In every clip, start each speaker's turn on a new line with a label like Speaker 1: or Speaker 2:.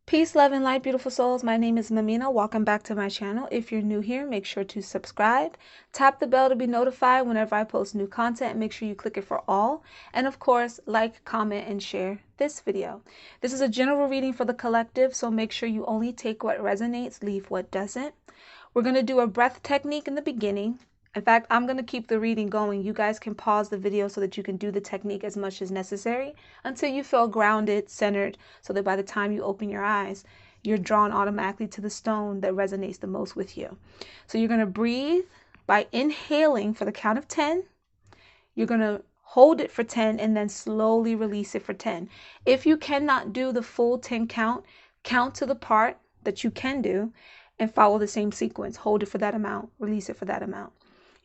Speaker 1: Peace, love, and light, beautiful souls. My name is Mumeanha. Welcome back to my channel. If you're new here, make sure to subscribe. Tap the bell to be notified whenever I post new content. Make sure you click it for all. And of course, like, comment, and share this video. This is a general reading for the collective, so make sure you only take what resonates, leave what doesn't. We're going to do a breath technique in the beginning. In fact, I'm going to keep the reading going. You guys can pause the video so that you can do the technique as much as necessary until you feel grounded, centered, so that by the time you open your eyes, you're drawn automatically to the stone that resonates the most with you. So you're going to breathe by inhaling for the count of 10. You're going to hold it for 10 and then slowly release it for 10. If you cannot do the full 10 count, count to the part that you can do and follow the same sequence. Hold it for that amount, release it for that amount.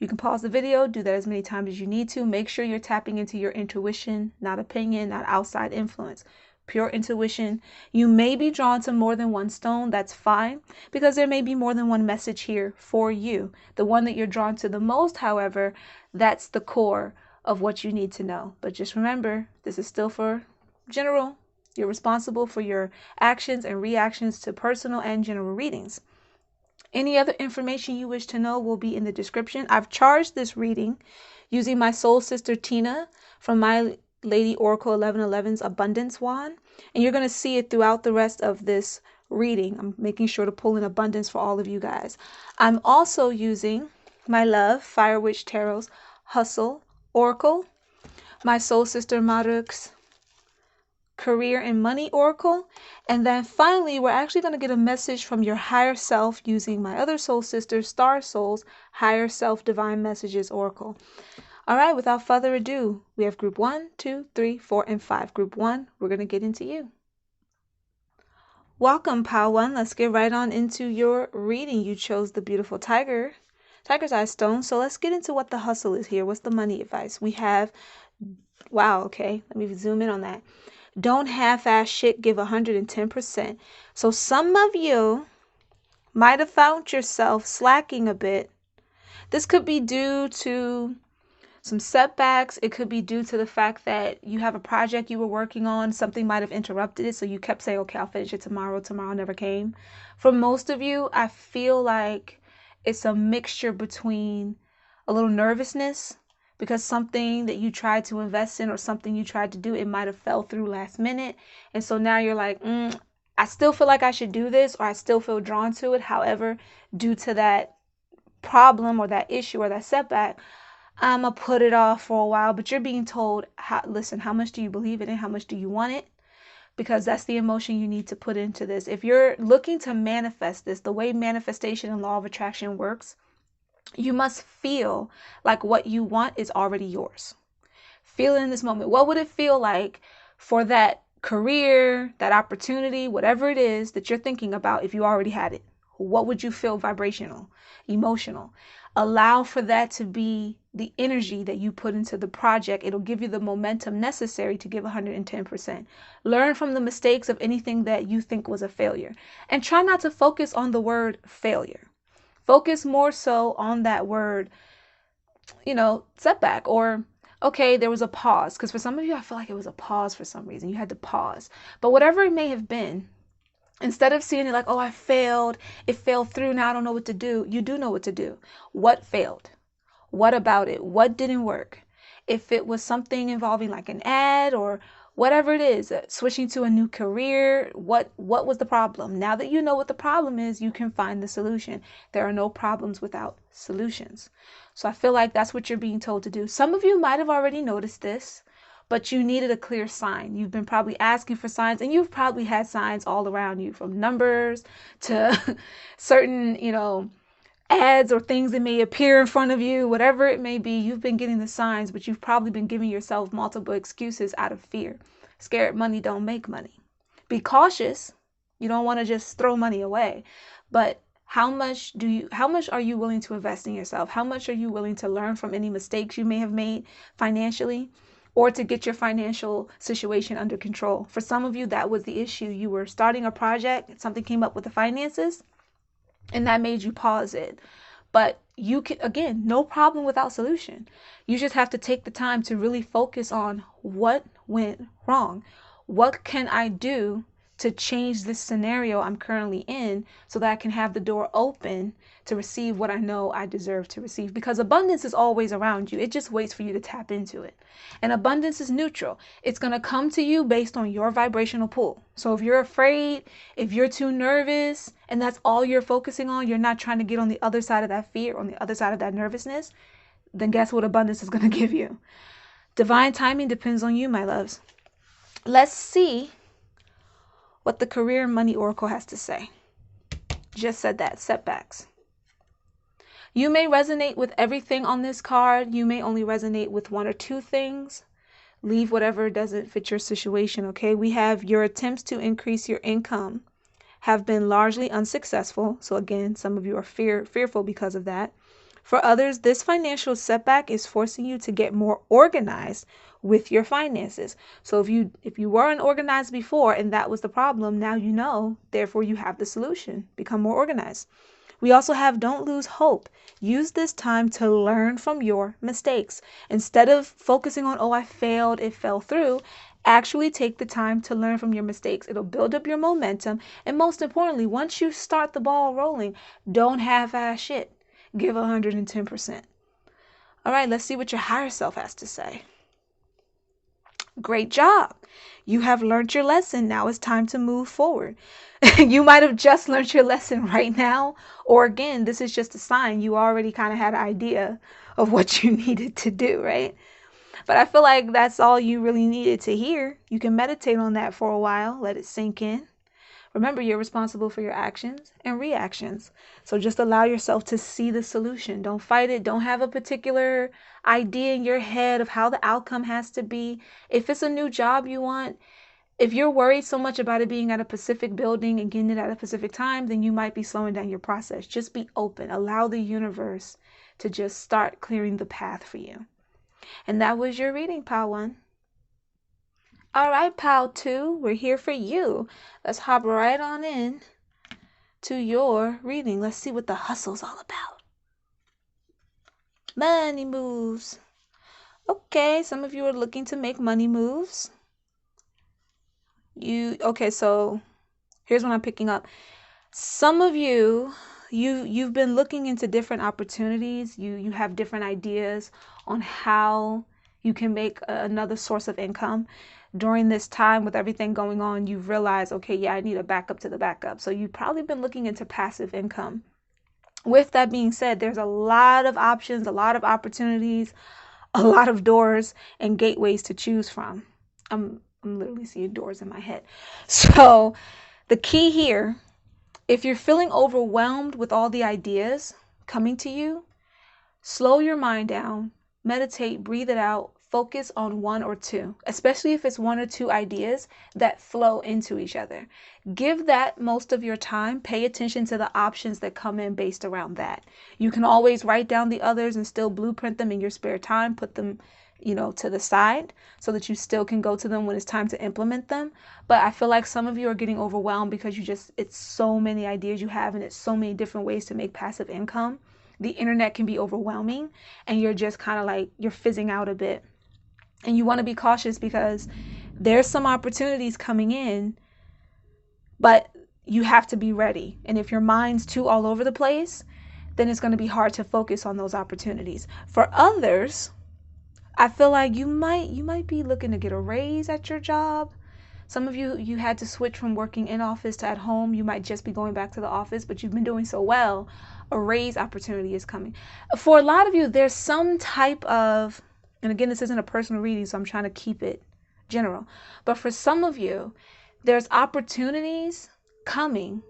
Speaker 1: You can pause the video, do that as many times as you need to. Make sure you're tapping into your intuition, not opinion, not outside influence. Pure intuition. You may be drawn to more than one stone. That's fine, because there may be more than one message here for you. The one that you're drawn to the most, however, that's the core of what you need to know. But just remember, this is still for general. You're responsible for your actions and reactions to personal and general readings. Any other information you wish to know will be in the description. I've charged this reading using my soul sister Tina from My Lady Oracle 1111's Abundance Wand. And you're going to see it throughout the rest of this reading. I'm making sure to pull in abundance for all of you guys. I'm also using my love, Fire Witch Tarot's Hustle Oracle, my soul sister Maruk's Career and Money Oracle, and then finally we're actually going to get a message from your higher self using my other soul sister Star Soul's Higher Self Divine Messages Oracle. All right, without further ado, we have group 1, 2, 3, 4, and 5. Group 1, we're going to get into you. Welcome, Pile 1. Let's get right on into your reading. You chose the beautiful tiger's eye stone, so let's get into what the hustle is here. What's the money advice? We have, wow, okay, let me zoom in on that. Don't half-ass shit, give 110%. So some of you might have found yourself slacking a bit. This could be due to some setbacks. It could be due to the fact that you have a project you were working on. Something might have interrupted it, so you kept saying, okay, I'll finish it tomorrow. Tomorrow never came. For most of you, I feel like it's a mixture between a little nervousness, because something that you tried to invest in or something you tried to do, it might have fell through last minute. And so now you're like, I still feel like I should do this, or I still feel drawn to it. However, due to that problem or that issue or that setback, I'm going to put it off for a while. But you're being told, listen, how much do you believe in it? How much do you want it? Because that's the emotion you need to put into this. If you're looking to manifest this, the way manifestation and law of attraction works, you must feel like what you want is already yours. Feel in this moment. What would it feel like for that career, that opportunity, whatever it is that you're thinking about if you already had it? What would you feel vibrational, emotional? Allow for that to be the energy that you put into the project. It'll give you the momentum necessary to give 110%. Learn from the mistakes of anything that you think was a failure. And try not to focus on the word failure. Focus more so on that word, setback, or, okay, there was a pause. Because for some of you, I feel like it was a pause for some reason. You had to pause. But whatever it may have been, instead of seeing it like, oh, I failed, it fell through, now I don't know what to do. You do know what to do. What failed? What about it? What didn't work? If it was something involving like an ad or whatever it is, switching to a new career, what was the problem? Now that you know what the problem is, you can find the solution. There are no problems without solutions. So I feel like that's what you're being told to do. Some of you might have already noticed this, but you needed a clear sign. You've been probably asking for signs, and you've probably had signs all around you, from numbers to certain, ads or things that may appear in front of you, whatever it may be. You've been getting the signs, but you've probably been giving yourself multiple excuses out of fear. Scared money don't make money. Be cautious. You don't want to just throw money away. But how much are you willing to invest in yourself? How much are you willing to learn from any mistakes you may have made financially, or to get your financial situation under control? For some of you, that was the issue. You were starting a project, something came up with the finances, and that made you pause it. But you can, again, no problem without solution. You just have to take the time to really focus on what went wrong. What can I do to change this scenario I'm currently in so that I can have the door open to receive what I know I deserve to receive? Because abundance is always around you. It just waits for you to tap into it. And abundance is neutral. It's going to come to you based on your vibrational pull. So if you're afraid, if you're too nervous, and that's all you're focusing on, you're not trying to get on the other side of that fear, on the other side of that nervousness, then guess what abundance is going to give you? Divine timing depends on you, my loves. Let's see what the career money oracle has to say. Just said that, setbacks. You may resonate with everything on this card. You may only resonate with one or two things. Leave whatever doesn't fit your situation, okay? We have your attempts to increase your income have been largely unsuccessful. So again, some of you are fearful because of that. For others, this financial setback is forcing you to get more organized with your finances. So if you were unorganized before and that was the problem, now you know, therefore you have the solution. Become more organized. We also have don't lose hope. Use this time to learn from your mistakes. Instead of focusing on, oh, I failed, it fell through, actually take the time to learn from your mistakes. It'll build up your momentum. And most importantly, once you start the ball rolling, don't half-ass shit. Give 110%. All right, let's see what your higher self has to say. Great job. You have learned your lesson. Now it's time to move forward. You might have just learned your lesson right now. Or again, this is just a sign you already kind of had an idea of what you needed to do, right? But I feel like that's all you really needed to hear. You can meditate on that for a while. Let it sink in. Remember, you're responsible for your actions and reactions. So just allow yourself to see the solution. Don't fight it. Don't have a particular idea in your head of how the outcome has to be. If it's a new job you want, if you're worried so much about it being at a specific building and getting it at a specific time, then you might be slowing down your process. Just be open. Allow the universe to just start clearing the path for you. And that was your reading, Pile 1. All right, Pile 2, we're here for you. Let's hop right on in to your reading. Let's see what the hustle's all about. Money moves. Okay, some of you are looking to make money moves. Okay, so here's what I'm picking up. Some of you've been looking into different opportunities. You have different ideas on how you can make another source of income. During this time with everything going on, you've realized, okay, yeah, I need a backup to the backup. So you've probably been looking into passive income. With that being said, there's a lot of options, a lot of opportunities, a lot of doors and gateways to choose from. I'm literally seeing doors in my head. So the key here, if you're feeling overwhelmed with all the ideas coming to you, slow your mind down, meditate, breathe it out, focus on one or two, especially if it's one or two ideas that flow into each other. Give that most of your time. Pay attention to the options that come in based around that. You can always write down the others and still blueprint them in your spare time, put them, to the side so that you still can go to them when it's time to implement them. But I feel like some of you are getting overwhelmed because it's so many ideas you have and it's so many different ways to make passive income. The internet can be overwhelming and you're just kind of like, you're fizzing out a bit. And you want to be cautious because there's some opportunities coming in, but you have to be ready. And if your mind's too all over the place, then it's going to be hard to focus on those opportunities. For others, I feel like you might be looking to get a raise at your job. Some of you had to switch from working in office to at home. You might just be going back to the office, but you've been doing so well. A raise opportunity is coming. For a lot of you, there's some type of, and again, this isn't a personal reading, so I'm trying to keep it general. But for some of you, there's opportunities coming,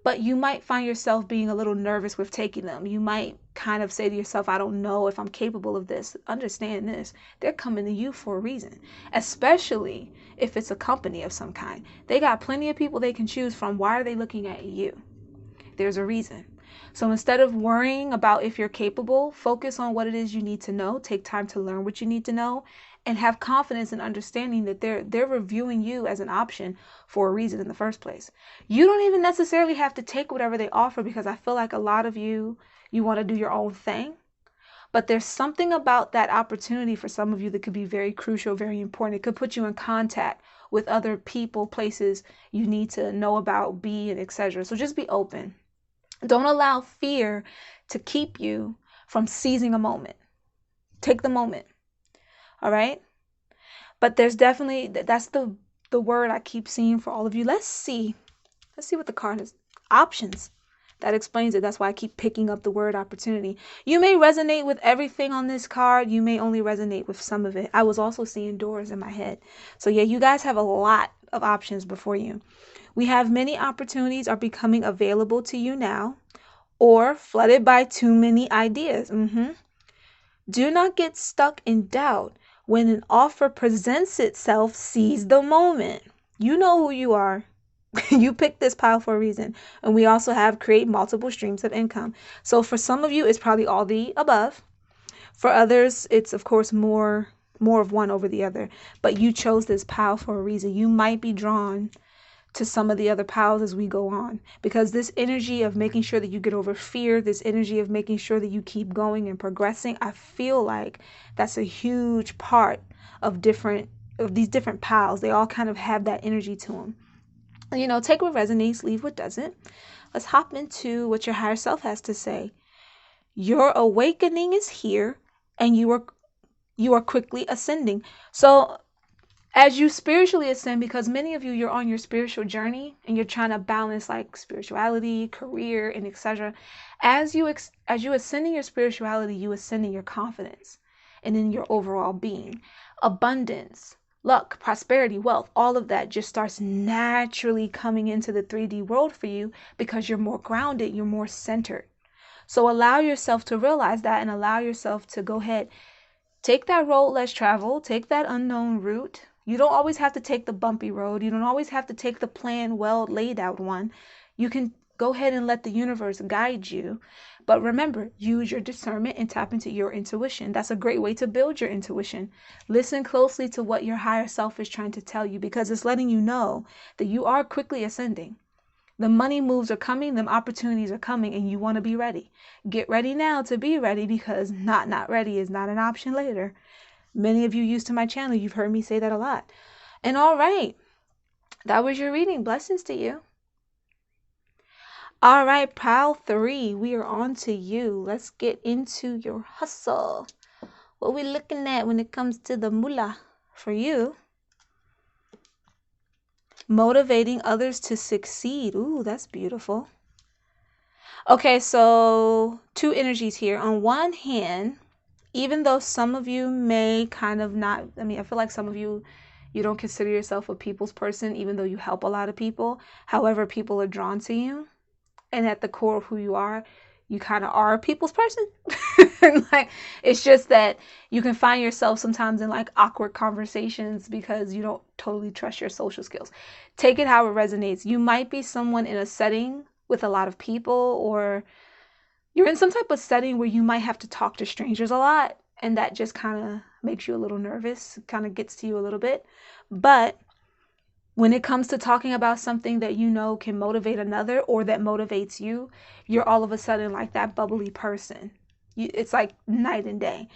Speaker 1: but you might find yourself being a little nervous with taking them. You might kind of say to yourself, I don't know if I'm capable of this. Understand this. They're coming to you for a reason, especially if it's a company of some kind. They got plenty of people they can choose from. Why are they looking at you? There's a reason. So instead of worrying about if you're capable, focus on what it is you need to know. Take time to learn what you need to know and have confidence and understanding that they're reviewing you as an option for a reason in the first place. You don't even necessarily have to take whatever they offer because I feel like a lot of you want to do your own thing. But there's something about that opportunity for some of you that could be very crucial, very important. It could put you in contact with other people, places you need to know about, be, and etc. So just be open. Don't allow fear to keep you from seizing a moment. Take the moment. All right? But there's definitely, that's the word I keep seeing for all of you. Let's see what the card is. Options. That explains it. That's why I keep picking up the word opportunity. You may resonate with everything on this card. You may only resonate with some of it. I was also seeing doors in my head. So yeah, you guys have a lot of options before you. We have many opportunities are becoming available to you now, or flooded by too many ideas. Do not get stuck in doubt. When an offer presents itself, seize the moment. You know who you are. You picked this pile for a reason. And we also have create multiple streams of income. So for some of you, it's probably all the above. For others, it's of course more of one over the other. But you chose this pile for a reason. You might be drawn to some of the other piles as we go on, because this energy of making sure that you get over fear, this energy of making sure that you keep going and progressing, I feel like that's a huge part of these different piles. They all kind of have that energy to them. You know, take what resonates, leave what doesn't. Let's hop into what your higher self has to say. Your awakening is here, and you are quickly ascending. So as you spiritually ascend, because many of you, you're on your spiritual journey and you're trying to balance like spirituality, career, and etc. As you ascend in your spirituality, you ascend in your confidence and in your overall being. Abundance, luck, prosperity, wealth, all of that just starts naturally coming into the 3D world for you because you're more grounded, you're more centered. So allow yourself to realize that and allow yourself to go ahead. Take that road less traveled, take that unknown route. You don't always have to take the bumpy road. You don't always have to take the planned, well laid out one. You can go ahead and let the universe guide you. But remember, use your discernment and tap into your intuition. That's a great way to build your intuition. Listen closely to what your higher self is trying to tell you, because it's letting you know that you are quickly ascending. The money moves are coming, them opportunities are coming, and you want to be ready. Get ready now to be ready, because not ready is not an option later. Many of you used to my channel, you've heard me say that a lot. And all right, that was your reading. Blessings to you. All right, pile 3, we are on to you. Let's get into your hustle. What we looking at when it comes to the moolah for you? Motivating others to succeed. Ooh, that's beautiful. Okay, so 2 energies here. On one hand, even though some of you may kind of not, I feel like some of you don't consider yourself a people's person, even though you help a lot of people. However, people are drawn to you. And at the core of who you are, you kind of are a people's person. Like, it's just that you can find yourself sometimes in like awkward conversations because you don't totally trust your social skills. Take it how it resonates. You might be someone in a setting with a lot of people, or you're in some type of setting where you might have to talk to strangers a lot, and that just kind of makes you a little nervous, kind of gets to you a little bit. But when it comes to talking about something that you know can motivate another, or that motivates you, you're all of a sudden like that bubbly person. It's like night and day.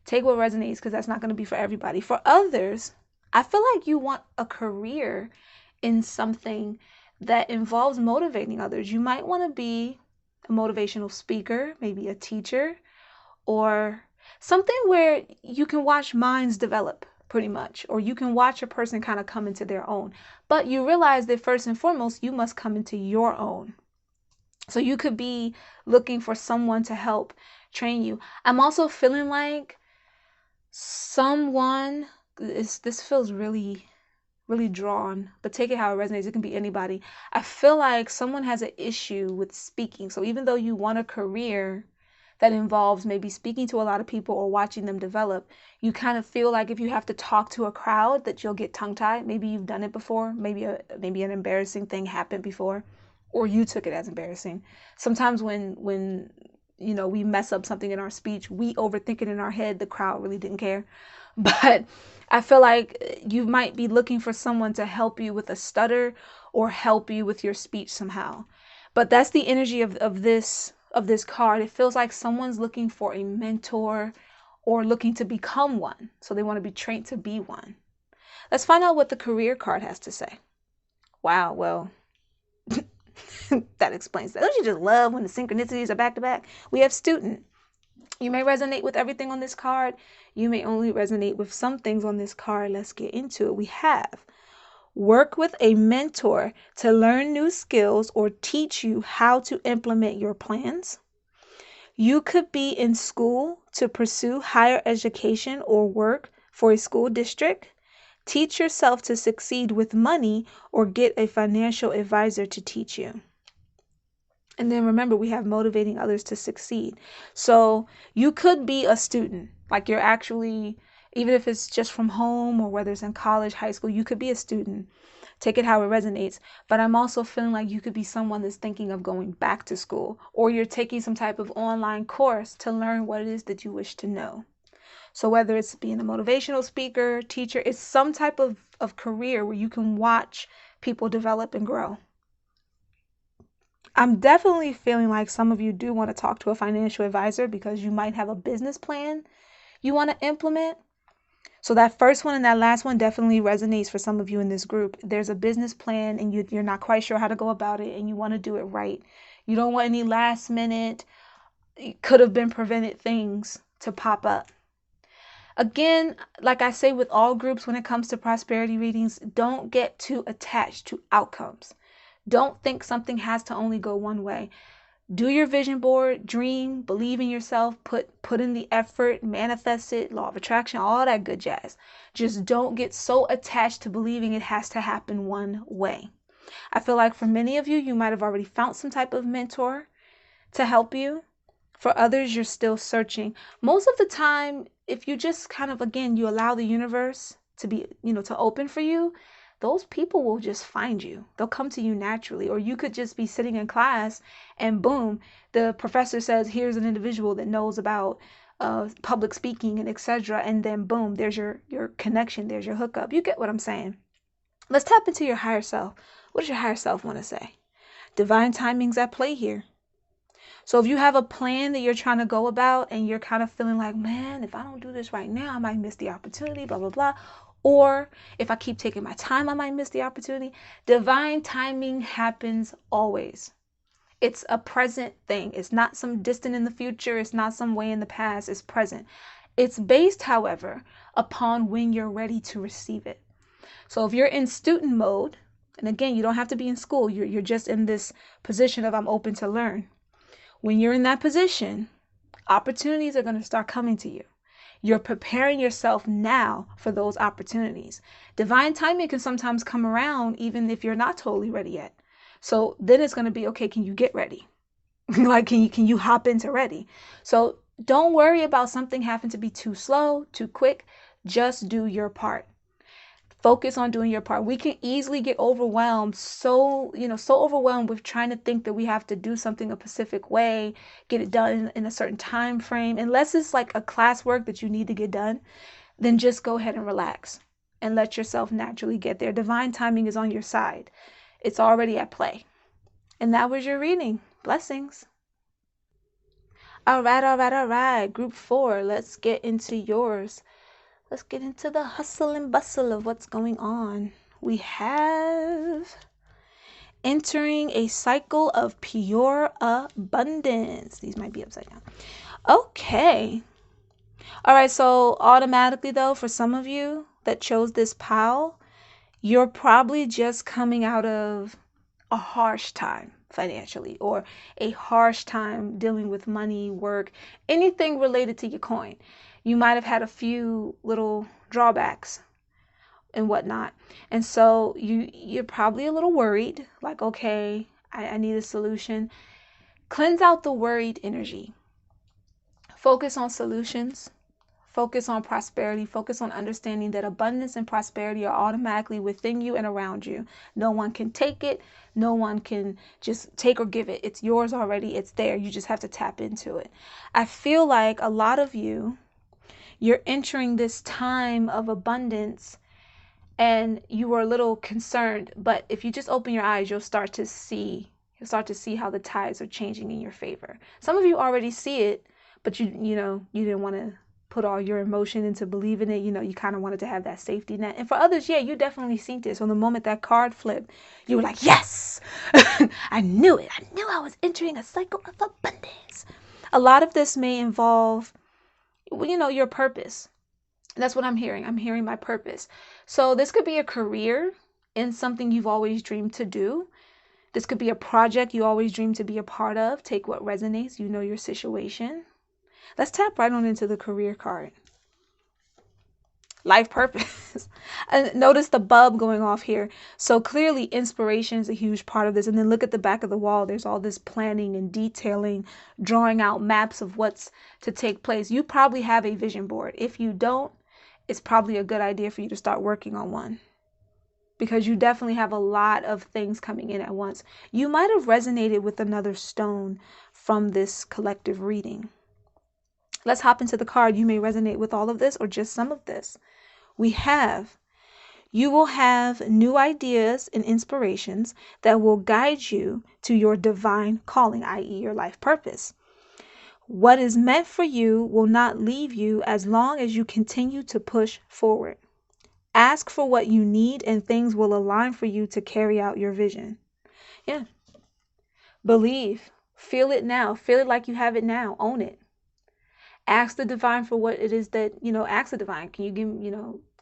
Speaker 1: Take what resonates, because that's not going to be for everybody. For others, I feel like you want a career in something that involves motivating others. You might want to be a motivational speaker, maybe a teacher, or something where you can watch minds develop, pretty much, or you can watch a person kind of come into their own. But you realize that first and foremost, you must come into your own. So you could be looking for someone to help train you. I'm also feeling like someone, this feels really drawn, but take it how it resonates. It can be anybody. I feel like someone has an issue with speaking. So even though you want a career that involves maybe speaking to a lot of people or watching them develop, you kind of feel like if you have to talk to a crowd that you'll get tongue-tied. Maybe you've done it before. Maybe an embarrassing thing happened before, or you took it as embarrassing. Sometimes when we mess up something in our speech, we overthink it in our head. The crowd really didn't care. But I feel like you might be looking for someone to help you with a stutter or help you with your speech somehow. But that's the energy of this card. It feels like someone's looking for a mentor or looking to become one. So they want to be trained to be one. Let's find out what the career card has to say. Wow, well, that explains that. Don't you just love when the synchronicities are back to back? We have student. You may resonate with everything on this card. You may only resonate with some things on this card. Let's get into it. We have work with a mentor to learn new skills or teach you how to implement your plans. You could be in school to pursue higher education or work for a school district. Teach yourself to succeed with money or get a financial advisor to teach you. And then remember, we have motivating others to succeed. So you could be a student, like you're actually, even if it's just from home or whether it's in college, high school, you could be a student. Take it how it resonates. But I'm also feeling like you could be someone that's thinking of going back to school, or you're taking some type of online course to learn what it is that you wish to know. So whether it's being a motivational speaker, teacher, it's some type of career where you can watch people develop and grow. I'm definitely feeling like some of you do want to talk to a financial advisor because you might have a business plan you want to implement. So that first one and that last one definitely resonates for some of you in this group. There's a business plan and you're not quite sure how to go about it and you want to do it right. You don't want any last minute, could have been prevented things to pop up. Again, like I say with all groups when it comes to prosperity readings, don't get too attached to outcomes. Don't think something has to only go one way. Do your vision board, dream, believe in yourself, put in the effort, manifest it, law of attraction, all that good jazz. Just don't get so attached to believing it has to happen one way. I feel like for many of you, you might have already found some type of mentor to help you. For others, you're still searching. Most of the time, if you just kind of, again, you allow the universe to be, to open for you, those people will just find you. They'll come to you naturally. Or you could just be sitting in class and boom, the professor says, here's an individual that knows about public speaking and etc. And then boom, there's your connection. There's your hookup. You get what I'm saying? Let's tap into your higher self. What does your higher self want to say? Divine timing's at play here. So if you have a plan that you're trying to go about and you're kind of feeling like, man, if I don't do this right now, I might miss the opportunity, blah, blah, blah. Or if I keep taking my time, I might miss the opportunity. Divine timing happens always. It's a present thing. It's not some distant in the future. It's not some way in the past. It's present. It's based, however, upon when you're ready to receive it. So if you're in student mode, and again, you don't have to be in school. You're just in this position of I'm open to learn. When you're in that position, opportunities are going to start coming to you. You're preparing yourself now for those opportunities. Divine timing can sometimes come around even if you're not totally ready yet. So then it's going to be, okay, can you get ready? Like, can you hop into ready? So don't worry about something having to be too slow, too quick. Just do your part. Focus on doing your part. We can easily get overwhelmed, so overwhelmed with trying to think that we have to do something a specific way, get it done in a certain time frame. Unless it's like a classwork that you need to get done, then just go ahead and relax and let yourself naturally get there. Divine timing is on your side. It's already at play. And that was your reading. Blessings. All right. Group 4, let's get into yours. Let's get into the hustle and bustle of what's going on. We have entering a cycle of pure abundance. These might be upside down. Okay. All right. So automatically, though, for some of you that chose this pile, you're probably just coming out of a harsh time financially, or a harsh time dealing with money, work, anything related to your coin. You might have had a few little drawbacks and whatnot. And so you're probably a little worried, like, okay, I need a solution. Cleanse out the worried energy. Focus on solutions. Focus on prosperity. Focus on understanding that abundance and prosperity are automatically within you and around you. No one can take it. No one can just take or give it. It's yours already. It's there. You just have to tap into it. I feel like a lot of you're entering this time of abundance and you were a little concerned. But if you just open your eyes, you'll start to see how the tides are changing in your favor. Some of you already see it, but you didn't want to put all your emotion into believing it. You know, you kind of wanted to have that safety net. And for others, yeah, you definitely seen it. So the moment that card flipped, you were like, yes, I knew it. I knew I was entering a cycle of abundance. A lot of this may involve, you know, your purpose. That's what I'm hearing. I'm hearing my purpose. So this could be a career in something you've always dreamed to do. This could be a project you always dreamed to be a part of. Take what resonates. You know your situation. Let's tap right on into the career card. Life purpose. And notice the bulb going off here. So clearly inspiration is a huge part of this. And then look at the back of the wall. There's all this planning and detailing, drawing out maps of what's to take place. You probably have a vision board. If you don't, it's probably a good idea for you to start working on one, because you definitely have a lot of things coming in at once. You might have resonated with another stone from this collective reading. Let's hop into the card. You may resonate with all of this or just some of this. We have, you will have new ideas and inspirations that will guide you to your divine calling, i.e. your life purpose. What is meant for you will not leave you as long as you continue to push forward. Ask for what you need and things will align for you to carry out your vision. Yeah. Believe. Feel it now. Feel it like you have it now. Own it. Ask the divine for what it is that, ask the divine. Can you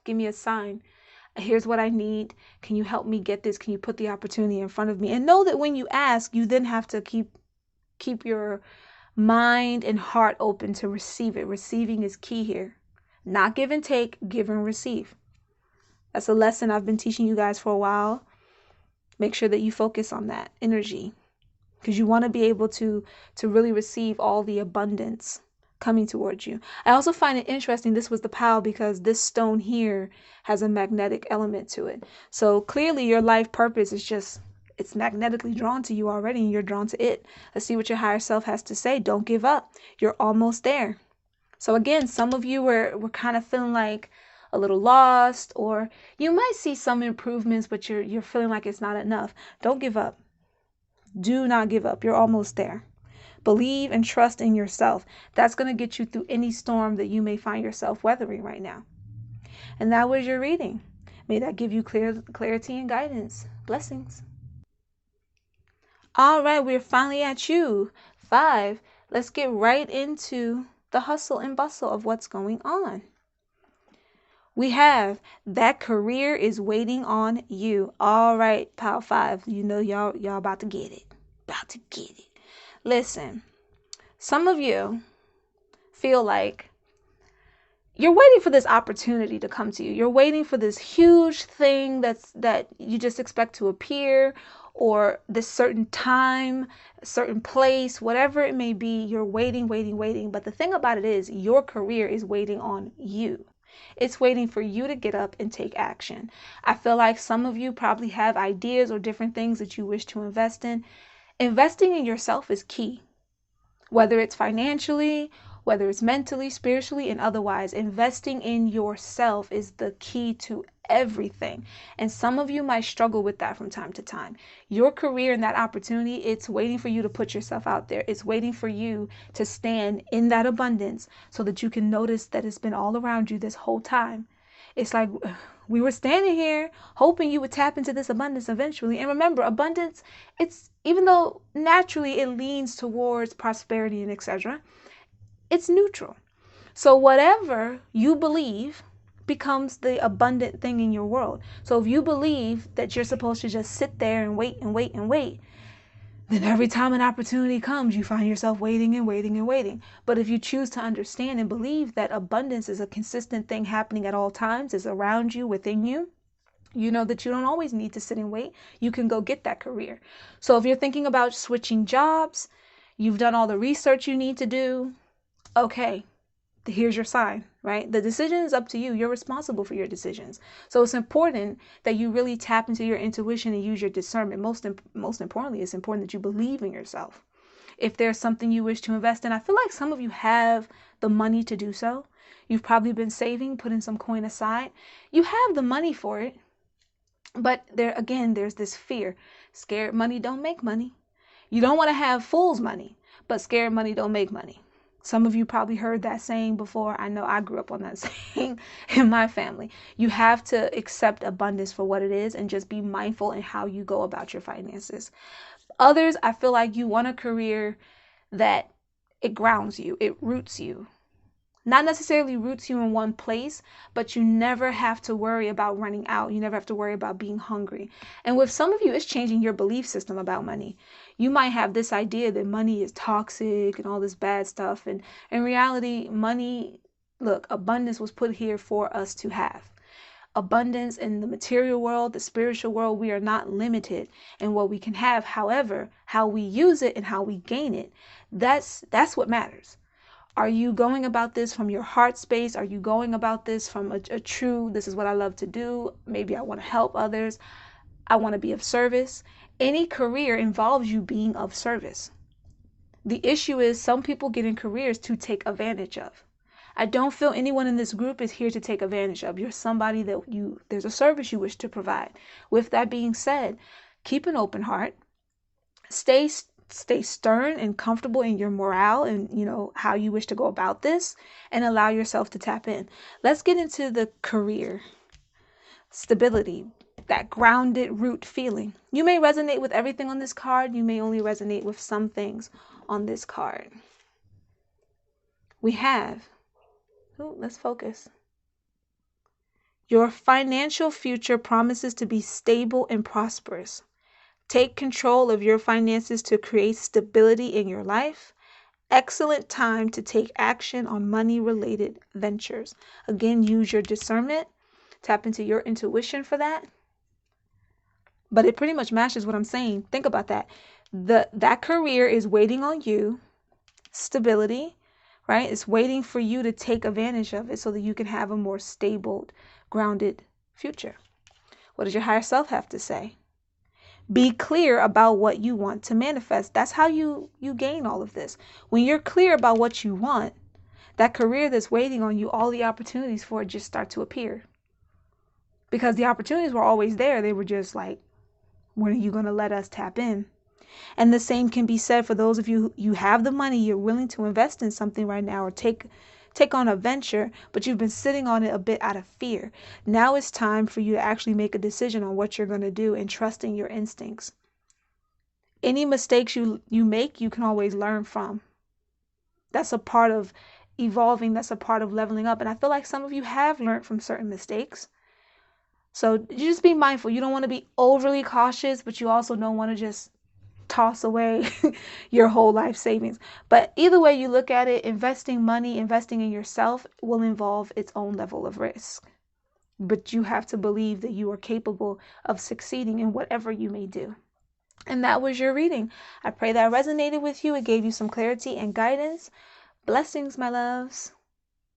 Speaker 1: give me a sign? Here's what I need. Can you help me get this? Can you put the opportunity in front of me? And know that when you ask, you then have to keep your mind and heart open to receive it. Receiving is key here. Not give and take, give and receive. That's a lesson I've been teaching you guys for a while. Make sure that you focus on that energy, because you want to be able to really receive all the abundance coming towards you. I also find it interesting, this was the pile, because this stone here has a magnetic element to it. So clearly your life purpose is just, it's magnetically drawn to you already, and you're drawn to it. Let's see what your higher self has to say. Don't give up. You're almost there. So again, some of you were kind of feeling like a little lost, or you might see some improvements, but you're feeling like it's not enough. Don't give up. Do not give up. You're almost there. Believe and trust in yourself. That's going to get you through any storm that you may find yourself weathering right now. And that was your reading. May that give you clarity and guidance. Blessings. All right, we're finally at you. 5. Let's get right into the hustle and bustle of what's going on. We have, that career is waiting on you. All right, pile 5. You know y'all about to get it. About to get it. Listen, some of you feel like you're waiting for this opportunity to come to you. You're waiting for this huge thing that you just expect to appear, or this certain time, certain place, whatever it may be. You're waiting. But the thing about it is, your career is waiting on you. It's waiting for you to get up and take action. I feel like some of you probably have ideas or different things that you wish to invest in. Investing in yourself is key. Whether it's financially, whether it's mentally, spiritually, and otherwise, investing in yourself is the key to everything. And some of you might struggle with that from time to time. Your career and that opportunity, it's waiting for you to put yourself out there. It's waiting for you to stand in that abundance so that you can notice that it's been all around you this whole time. It's like we were standing here hoping you would tap into this abundance eventually. And remember, abundance, it's, even though naturally it leans towards prosperity and etc., it's neutral. So whatever you believe becomes the abundant thing in your world. So if you believe that you're supposed to just sit there and wait, then every time an opportunity comes, you find yourself waiting. But if you choose to understand and believe that abundance is a consistent thing happening at all times, is around you, within you, you know that you don't always need to sit and wait. You can go get that career. So if you're thinking about switching jobs, you've done all the research you need to do, okay, here's your sign, right? The decision is up to you. You're responsible for your decisions. So it's important that you really tap into your intuition and use your discernment. Most importantly, it's important that you believe in yourself. If there's something you wish to invest in, I feel like some of you have the money to do so. You've probably been saving, putting some coin aside. You have the money for it. But there's this fear. Scared money don't make money. You don't want to have fool's money, but scared money don't make money. Some of you probably heard that saying before. I know I grew up on that saying in my family. You have to accept abundance for what it is and just be mindful in how you go about your finances. Others, I feel like you want a career that it grounds you, it roots you. Not necessarily roots you in one place, but you never have to worry about running out. You never have to worry about being hungry. And with some of you, it's changing your belief system about money. You might have this idea that money is toxic and all this bad stuff. And in reality, money, look, abundance was put here for us to have. Abundance in the material world, the spiritual world, we are not limited in what we can have. However, how we use it and how we gain it, that's what matters. Are you going about this from your heart space? Are you going about this from a true, this is what I love to do? Maybe I want to help others. I want to be of service. Any career involves you being of service. The issue is some people get in careers to take advantage of. I don't feel anyone in this group is here to take advantage of. You're somebody that there's a service you wish to provide. With that being said, keep an open heart. Stay stern and comfortable in your morale and how you wish to go about this, and allow yourself to tap in. Let's get into the career stability, that grounded root feeling. You may resonate with everything on this card. You may only resonate with some things on this card. We have, let's focus. Your financial future promises to be stable and prosperous. Take control of your finances to create stability in your life. Excellent time to take action on money-related ventures. Again, use your discernment. Tap into your intuition for that. But it pretty much matches what I'm saying. Think about that. That career is waiting on you. Stability, right? It's waiting for you to take advantage of it so that you can have a more stable, grounded future. What does your higher self have to say? Be clear about what you want to manifest. That's how you gain all of this. When you're clear about what you want, that career that's waiting on you, all the opportunities for it just start to appear. Because the opportunities were always there. They were just like, when are you going to let us tap in? And the same can be said for those of you who have the money, you're willing to invest in something right now or take on a venture, but you've been sitting on it a bit out of fear. Now it's time for you to actually make a decision on what you're going to do and trusting your instincts. Any mistakes you make, you can always learn from. That's a part of evolving. That's a part of leveling up. And I feel like some of you have learned from certain mistakes. So you just be mindful. You don't want to be overly cautious, but you also don't want to just toss away your whole life savings. But either way you look at it, investing money, investing in yourself will involve its own level of risk. But you have to believe that you are capable of succeeding in whatever you may do. And that was your reading. I pray that resonated with you. It gave you some clarity and guidance. Blessings, my loves.